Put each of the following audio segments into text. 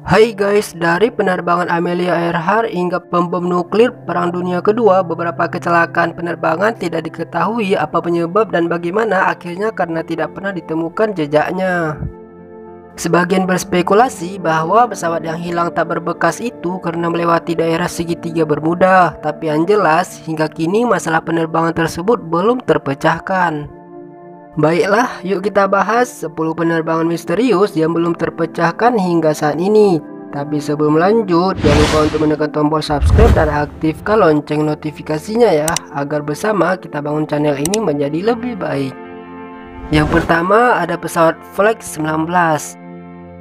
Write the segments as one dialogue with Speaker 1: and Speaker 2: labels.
Speaker 1: Hai guys, dari penerbangan Amelia Earhart hingga pembom nuklir Perang Dunia Kedua, beberapa kecelakaan penerbangan tidak diketahui apa penyebab dan bagaimana akhirnya karena tidak pernah ditemukan jejaknya. Sebagian berspekulasi bahwa pesawat yang hilang tak berbekas itu karena melewati daerah segitiga Bermuda, tapi yang jelas hingga kini masalah penerbangan tersebut belum terpecahkan. Baiklah, yuk kita bahas 10 penerbangan misterius yang belum terpecahkan hingga saat ini. Tapi sebelum lanjut, jangan lupa untuk menekan tombol subscribe dan aktifkan lonceng notifikasinya ya, agar bersama kita bangun channel ini menjadi lebih baik. Yang pertama ada pesawat Flight 19.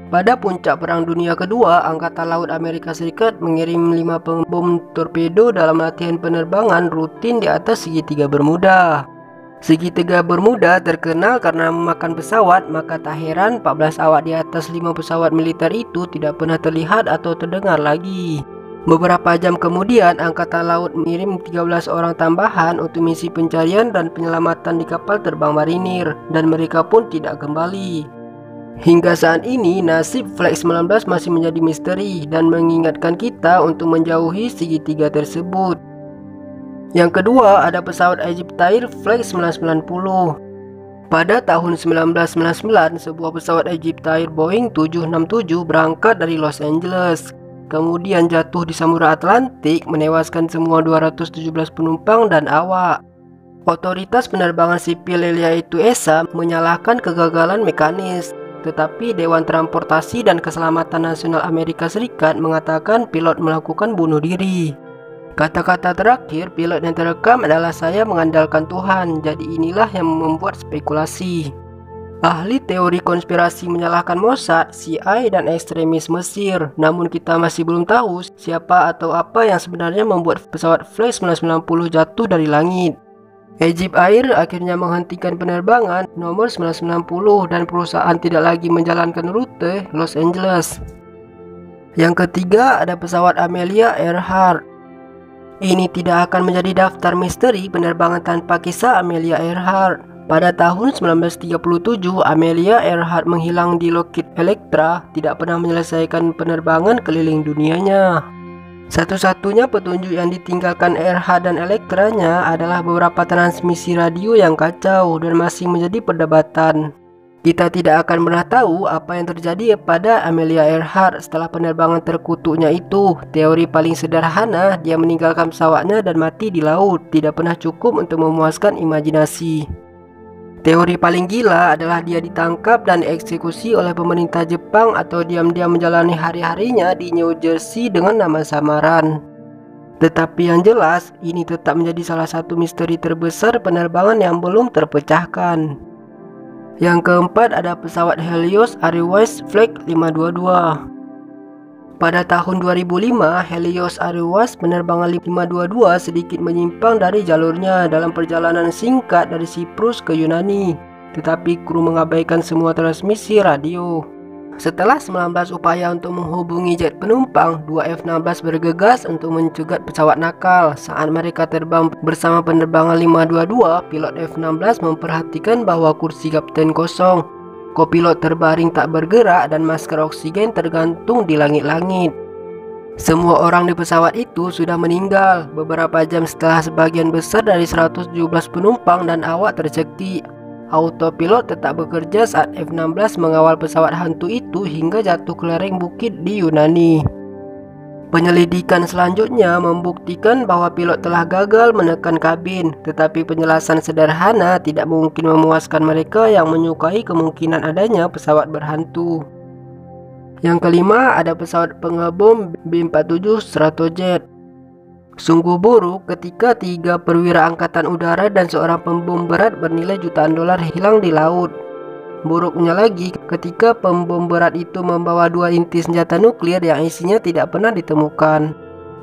Speaker 1: Pada puncak Perang Dunia Kedua, Angkatan Laut Amerika Serikat mengirim 5 pembom torpedo dalam latihan penerbangan rutin di atas segitiga Bermuda. Segitiga Bermuda terkenal karena memakan pesawat, maka tak heran 14 awak di atas 5 pesawat militer itu tidak pernah terlihat atau terdengar lagi. Beberapa jam kemudian, Angkatan Laut mengirim 13 orang tambahan untuk misi pencarian dan penyelamatan di kapal terbang marinir, dan mereka pun tidak kembali. Hingga saat ini, nasib Flight 19 masih menjadi misteri dan mengingatkan kita untuk menjauhi segitiga tersebut. Yang kedua ada pesawat Egyptair Flight 990. Pada tahun 1999, sebuah pesawat Egyptair Boeing 767 berangkat dari Los Angeles, kemudian jatuh di Samudra Atlantik menewaskan semua 217 penumpang dan awak. Otoritas penerbangan sipil yaitu ESA menyalahkan kegagalan mekanis, tetapi Dewan Transportasi dan Keselamatan Nasional Amerika Serikat mengatakan pilot melakukan bunuh diri. Kata-kata terakhir pilot yang terekam adalah "saya mengandalkan Tuhan", jadi inilah yang membuat spekulasi. Ahli teori konspirasi menyalahkan Mossad, CIA, dan ekstremis Mesir, namun kita masih belum tahu siapa atau apa yang sebenarnya membuat pesawat Flight 990 jatuh dari langit. Egyptair akhirnya menghentikan penerbangan nomor 990 dan perusahaan tidak lagi menjalankan rute Los Angeles. Yang ketiga ada pesawat Amelia Earhart. Ini tidak akan menjadi daftar misteri penerbangan tanpa kisah Amelia Earhart. Pada tahun 1937, Amelia Earhart menghilang di Lockheed Electra, tidak pernah menyelesaikan penerbangan keliling dunianya. Satu-satunya petunjuk yang ditinggalkan Earhart dan Electranya adalah beberapa transmisi radio yang kacau dan masih menjadi perdebatan. Kita tidak akan pernah tahu apa yang terjadi pada Amelia Earhart setelah penerbangan terkutuknya itu. Teori paling sederhana, dia meninggalkan pesawatnya dan mati di laut, tidak pernah cukup untuk memuaskan imajinasi. Teori paling gila adalah dia ditangkap dan dieksekusi oleh pemerintah Jepang atau diam-diam menjalani hari-harinya di New Jersey dengan nama samaran. Tetapi yang jelas, ini tetap menjadi salah satu misteri terbesar penerbangan yang belum terpecahkan. Yang keempat ada pesawat Helios Airways Flight 522. Pada tahun 2005, Helios Airways penerbangan 522 sedikit menyimpang dari jalurnya dalam perjalanan singkat dari Siprus ke Yunani, tetapi kru mengabaikan semua transmisi radio. Setelah 19 upaya untuk menghubungi jet penumpang, 2 F-16 bergegas untuk mencegat pesawat nakal. Saat mereka terbang bersama penerbangan 522, pilot F-16 memperhatikan bahwa kursi kapten kosong. Kopilot terbaring tak bergerak dan masker oksigen tergantung di langit-langit. Semua orang di pesawat itu sudah meninggal beberapa jam setelah sebagian besar dari 117 penumpang dan awak tercekik. Autopilot tetap bekerja saat F-16 mengawal pesawat hantu itu hingga jatuh ke lereng bukit di Yunani. Penyelidikan selanjutnya membuktikan bahwa pilot telah gagal menekan kabin, tetapi penjelasan sederhana tidak mungkin memuaskan mereka yang menyukai kemungkinan adanya pesawat berhantu. Yang kelima ada pesawat pengebom B-47 Stratojet. Sungguh buruk ketika 3 perwira angkatan udara dan seorang pembom berat bernilai jutaan dolar hilang di laut. Buruknya lagi ketika pembom berat itu membawa 2 inti senjata nuklir yang isinya tidak pernah ditemukan.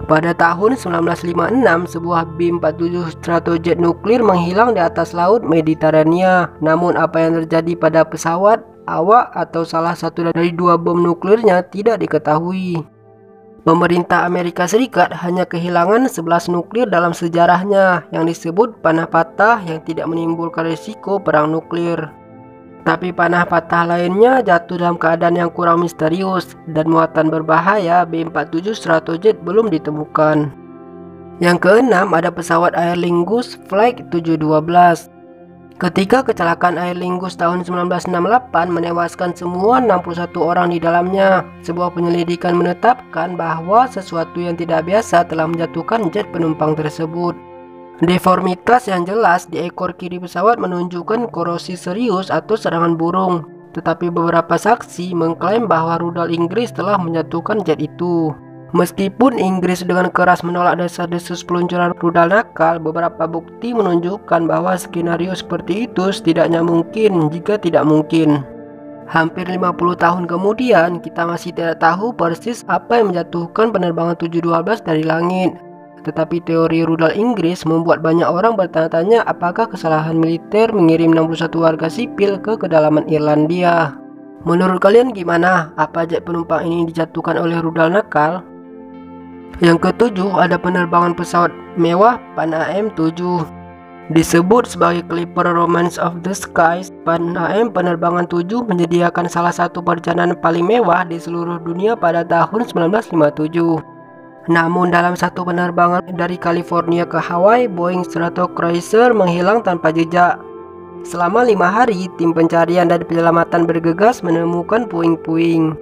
Speaker 1: Pada tahun 1956, sebuah B-47 Stratojet nuklir menghilang di atas laut Mediterania. Namun apa yang terjadi pada pesawat, awak, atau salah satu dari 2 bom nuklirnya tidak diketahui. Pemerintah Amerika Serikat hanya kehilangan 11 nuklir dalam sejarahnya yang disebut panah patah yang tidak menimbulkan risiko perang nuklir. Tapi panah patah lainnya jatuh dalam keadaan yang kurang misterius dan muatan berbahaya B-47 Stratojet belum ditemukan. Yang keenam ada pesawat Aer Lingus Flight 712. Ketika kecelakaan Aer Lingus tahun 1968 menewaskan semua 61 orang di dalamnya, sebuah penyelidikan menetapkan bahwa sesuatu yang tidak biasa telah menjatuhkan jet penumpang tersebut. Deformitas yang jelas di ekor kiri pesawat menunjukkan korosi serius atau serangan burung, tetapi beberapa saksi mengklaim bahwa rudal Inggris telah menjatuhkan jet itu. Meskipun Inggris dengan keras menolak desas-desus peluncuran rudal nakal, beberapa bukti menunjukkan bahwa skenario seperti itu setidaknya mungkin jika tidak mungkin. Hampir 50 tahun kemudian, kita masih tidak tahu persis apa yang menjatuhkan penerbangan 712 dari langit. Tetapi teori rudal Inggris membuat banyak orang bertanya-tanya apakah kesalahan militer mengirim 61 warga sipil ke kedalaman Irlandia. Menurut kalian gimana? Apa jet penumpang ini dijatuhkan oleh rudal nakal? Yang ketujuh ada penerbangan pesawat mewah Pan AM-7. Disebut sebagai Clipper Romance of the Skies, Pan AM penerbangan 7 menyediakan salah satu perjalanan paling mewah di seluruh dunia pada tahun 1957. Namun dalam satu penerbangan dari California ke Hawaii, Boeing Stratocruiser menghilang tanpa jejak. Selama 5 hari, tim pencarian dan penyelamatan bergegas menemukan puing-puing.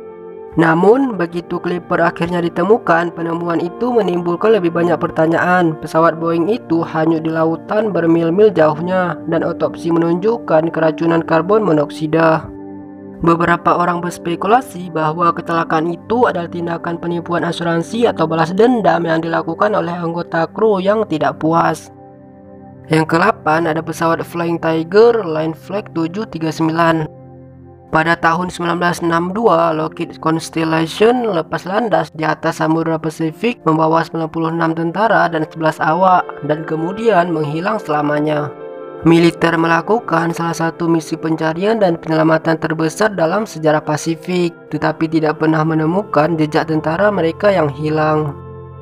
Speaker 1: Namun, begitu Clipper akhirnya ditemukan, penemuan itu menimbulkan lebih banyak pertanyaan. Pesawat Boeing itu hanyut di lautan bermil-mil jauhnya, dan otopsi menunjukkan keracunan karbon monoksida. Beberapa orang berspekulasi bahwa kecelakaan itu adalah tindakan penipuan asuransi atau balas dendam yang dilakukan oleh anggota kru yang tidak puas. Yang ke-8 ada pesawat Flying Tiger Line Flag 739. Pada tahun 1962, Lockheed Constellation lepas landas di atas Samudra Pasifik membawa 96 tentara dan 11 awak dan kemudian menghilang selamanya. Militer melakukan salah satu misi pencarian dan penyelamatan terbesar dalam sejarah Pasifik, tetapi tidak pernah menemukan jejak tentara mereka yang hilang.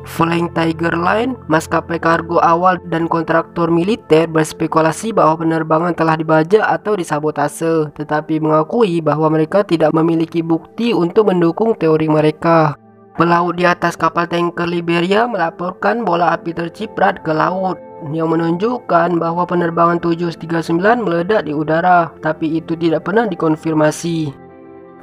Speaker 1: Flying Tiger Line, maskapai kargo awal dan kontraktor militer berspekulasi bahwa penerbangan telah dibajak atau disabotase, tetapi mengakui bahwa mereka tidak memiliki bukti untuk mendukung teori mereka. Pelaut di atas kapal tanker Liberia melaporkan bola api terciprat ke laut yang menunjukkan bahwa penerbangan 739 meledak di udara, tapi itu tidak pernah dikonfirmasi.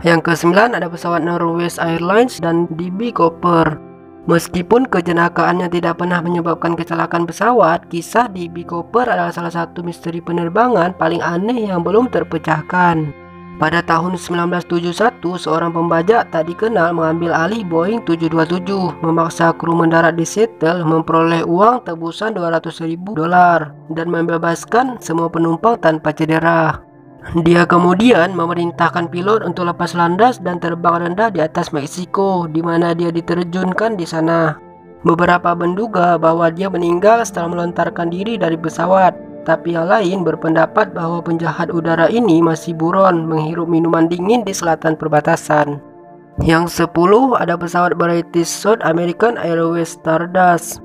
Speaker 1: Yang ke-9 ada pesawat Northwest Airlines dan DB Cooper. Meskipun kejenakaannya tidak pernah menyebabkan kecelakaan pesawat, kisah DB Cooper adalah salah satu misteri penerbangan paling aneh yang belum terpecahkan. Pada tahun 1971, seorang pembajak tak dikenal mengambil alih Boeing 727, memaksa kru mendarat di Seattle, memperoleh uang tebusan $200.000 dan membebaskan semua penumpang tanpa cedera. Dia kemudian memerintahkan pilot untuk lepas landas dan terbang rendah di atas Meksiko, di mana dia diterjunkan di sana. Beberapa menduga bahwa dia meninggal setelah melontarkan diri dari pesawat, tapi yang lain berpendapat bahwa penjahat udara ini masih buron menghirup minuman dingin di selatan perbatasan. Yang 10 ada pesawat British South American Airways Stardust.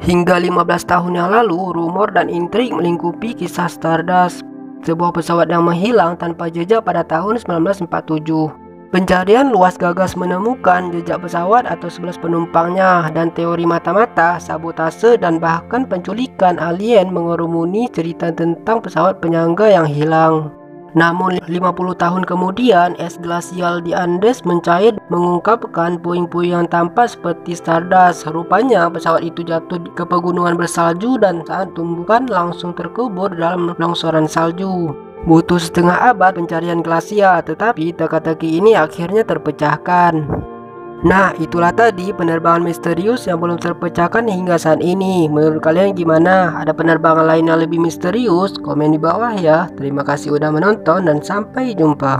Speaker 1: Hingga 15 tahun yang lalu, rumor dan intrik melingkupi kisah Stardust, sebuah pesawat yang menghilang tanpa jejak pada tahun 1947. Pencarian luas gagas menemukan jejak pesawat atau 11 penumpangnya, dan teori mata-mata, sabotase, dan bahkan penculikan alien mengerumuni cerita tentang pesawat penyangga yang hilang. Namun 50 tahun kemudian, es glasial di Andes mencair mengungkapkan puing-puing yang tampak seperti Stardust. Rupanya pesawat itu jatuh ke pegunungan bersalju dan saat tumbukan langsung terkubur dalam longsoran salju. Butuh setengah abad pencarian glasial, tetapi teka-teki ini akhirnya terpecahkan. Nah, itulah tadi penerbangan misterius yang belum terpecahkan hingga saat ini. Menurut kalian gimana? Ada penerbangan lain yang lebih misterius? Komen di bawah ya. Terima kasih udah menonton dan sampai jumpa.